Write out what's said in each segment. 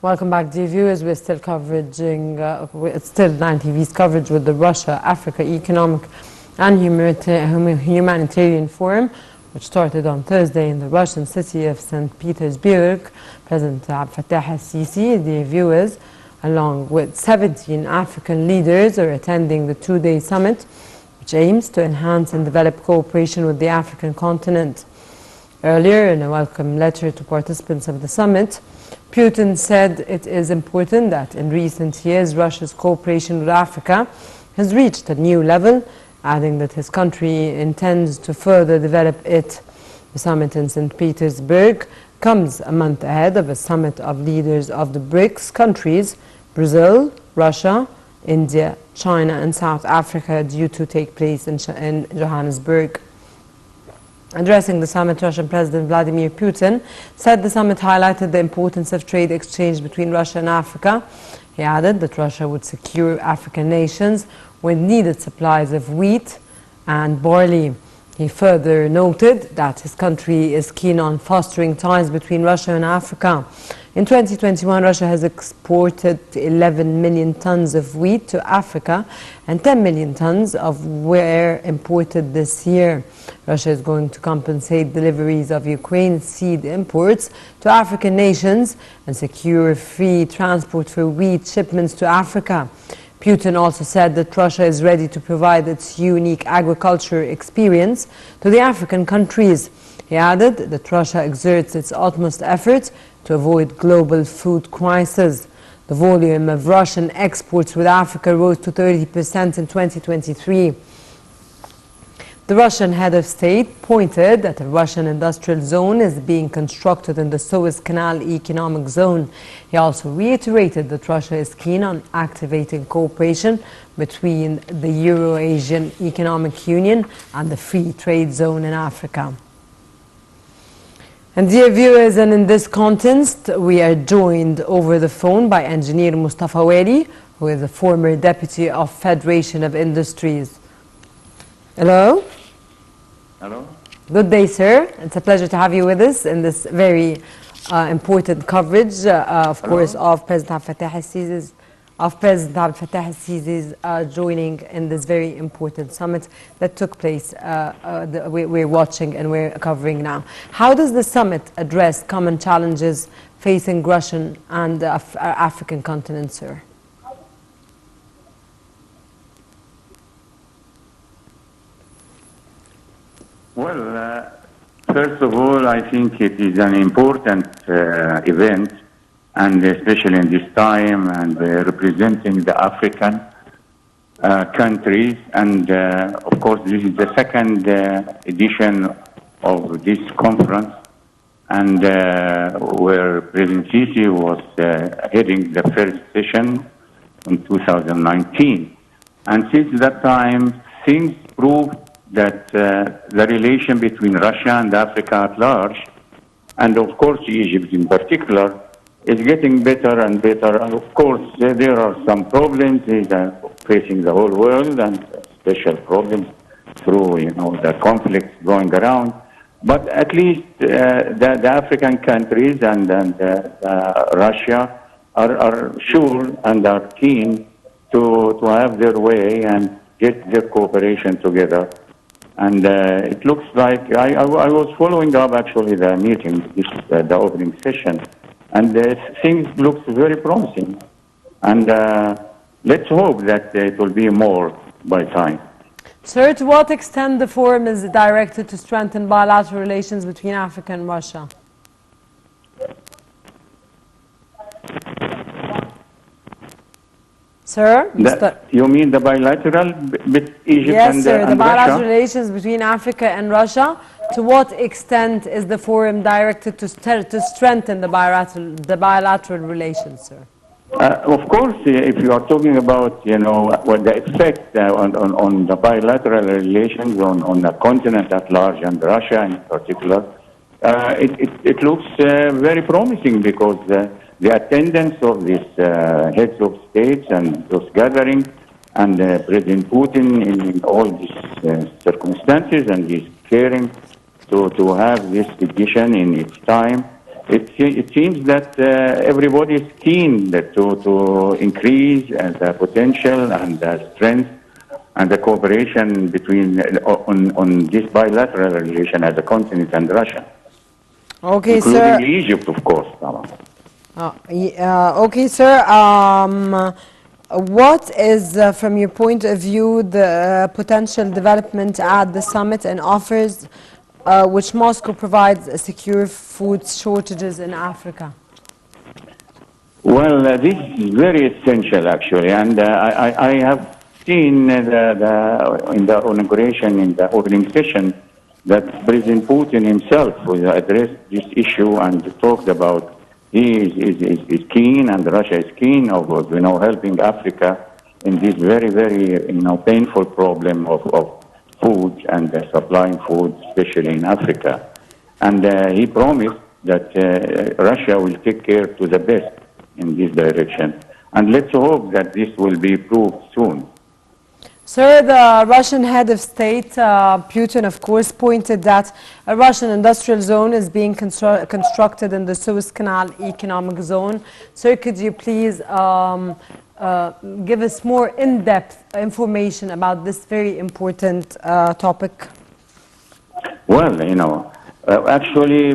Welcome back, dear viewers. We're still covering, it's still 9TV's coverage with the Russia-Africa Economic and Humanitarian Forum, which started on Thursday in the Russian city of St. Petersburg. President Abdel Fattah al-Sisi, dear viewers, along with 17 African leaders, are attending the two-day summit, which aims to enhance and develop cooperation with the African continent. Earlier, in a welcome letter to participants of the summit, Putin said it is important that in recent years Russia's cooperation with Africa has reached a new level, adding that his country intends to further develop it. The summit in St. Petersburg comes a month ahead of a summit of leaders of the BRICS countries, Brazil, Russia, India, China and South Africa, due to take place in Johannesburg. Addressing the summit, Russian President Vladimir Putin said the summit highlighted the importance of trade exchange between Russia and Africa. He added that Russia would secure African nations with needed supplies of wheat and barley. He further noted that his country is keen on fostering ties between Russia and Africa. In 2021, Russia has exported 11 million tons of wheat to Africa and 10 million tons were imported this year. Russia is going to compensate deliveries of Ukraine seed imports to African nations and secure free transport for wheat shipments to Africa. Putin also said that Russia is ready to provide its unique agriculture experience to the African countries. He added that Russia exerts its utmost efforts to avoid global food crisis. The volume of Russian exports with Africa rose to 30% in 2023. The Russian head of state pointed that a Russian industrial zone is being constructed in the Suez Canal economic zone. He also reiterated that Russia is keen on activating cooperation between the Euro-Asian Economic Union and the Free Trade Zone in Africa. And dear viewers, and in this context, we are joined over the phone by Engineer Mostafa Wali, who is a former deputy of Federation of Industries. Hello? Hello. Good day, sir. It's a pleasure to have you with us in this very important coverage, of course, of President Abdel Fattah al-Sisi's joining in this very important summit that took place, we're watching and we're covering now. How does the summit address common challenges facing Russian and African continent, sir? Well, first of all, I think it is an important event, and especially in this time, and representing the African countries. And of course, this is the second edition of this conference, and where President Sisi was heading the first session in 2019. And since that time, things proved that the relation between Russia and Africa at large, and of course Egypt in particular, is getting better and better. And of course, there are some problems facing the whole world, and special problems through, the conflicts going around. But at least the African countries and Russia are sure and are keen to have their way and get their cooperation together. And it looks like, I was following up actually the meeting, the opening session, and things look very promising. And let's hope that it will be more by time. Sir, to what extent the forum is directed to strengthen bilateral relations between Africa and Russia? Sir? You mean the bilateral with Egypt yes, and, sir, the bilateral Russia? relations between Africa and Russia. To what extent is the forum directed to strengthen the bilateral relations, sir? Of course, if you are talking about, what the effect on the bilateral relations on the continent at large and Russia in particular, it looks very promising, because the attendance of these heads of states and those gatherings, and President Putin in all these circumstances, and he's caring to have this edition in its time, it seems that everybody is keen to increase the potential and the strength and the cooperation between on this bilateral relation as a continent and Russia, Okay, including sir. Egypt, of course. Okay, sir. What is, from your point of view, the potential development at the summit and offers which Moscow provides secure food shortages in Africa? Well, this is very essential, actually, and I have seen in the inauguration, in the opening session, that President Putin himself will address this issue and talked about he is keen and Russia is keen of helping Africa in this very painful problem of food and supplying food, especially in Africa. And he promised that Russia will take care to the best in this direction. And let's hope that this will be proved soon. Sir, the Russian head of state, Putin, of course, pointed that a Russian industrial zone is being constructed in the Suez Canal economic zone. Sir, could you please give us more in-depth information about this very important topic? Well, actually,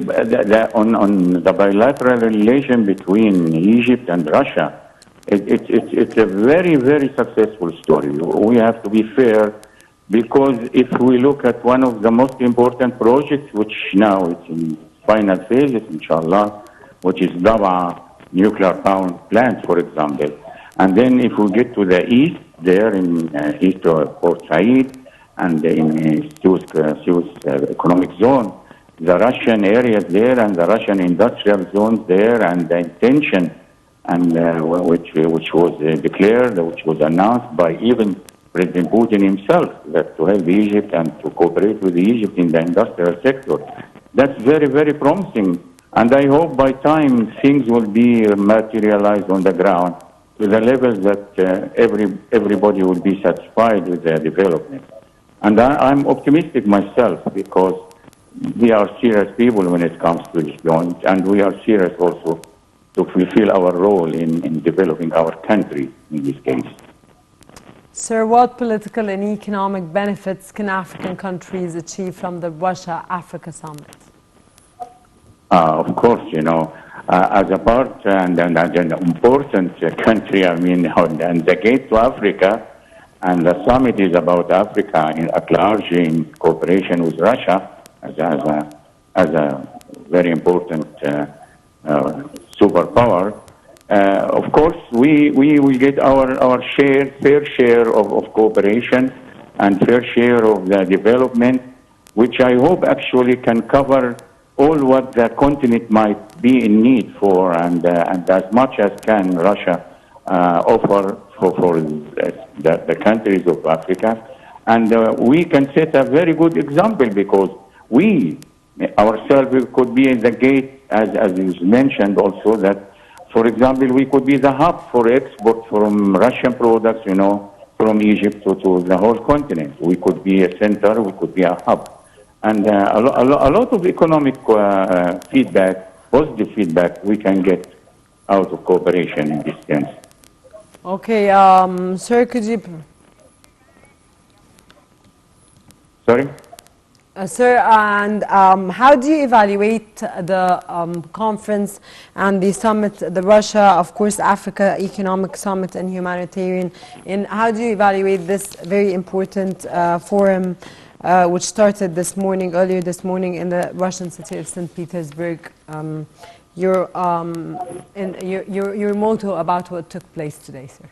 on the bilateral relation between Egypt and Russia, it's a very successful story. We have to be fair, because if we look at one of the most important projects, which now it's in final phases, inshallah, which is Daba nuclear power plant, for example. And then if we get to the east, there in east of Port Said and in Suez economic zone, the Russian areas there and the Russian industrial zones there, and the intention and which was declared, which was announced by even President Putin himself, that to help Egypt and to cooperate with Egypt in the industrial sector. That's very promising, and I hope by time things will be materialized on the ground to the level that everybody will be satisfied with the development. And I'm optimistic myself, because we are serious people when it comes to this joint, and we are serious also to fulfill our role in developing our country in this case. Sir, what political and economic benefits can African countries achieve from the Russia-Africa summit? Of course, as a part and an important country, and the gate to Africa, and the summit is about Africa at large in cooperation with Russia as a very important superpower. Of course, we will get our fair share of cooperation and fair share of the development, which I hope actually can cover all what the continent might be in need for, and as much as can Russia offer for the countries of Africa. And we can set a very good example, because we ourselves could be in the gate, as is mentioned also, that, for example, we could be the hub for export from Russian products, from Egypt to the whole continent. We could be a center, we could be a hub. And a lot of economic feedback, positive feedback, we can get out of cooperation in this sense. Okay, sir, could you... Sorry? Sir, and how do you evaluate the conference and the summit, the Russia, of course, Africa Economic Summit and Humanitarian, and how do you evaluate this very important forum which started earlier this morning in the Russian city of St. Petersburg? Your motto about what took place today, sir?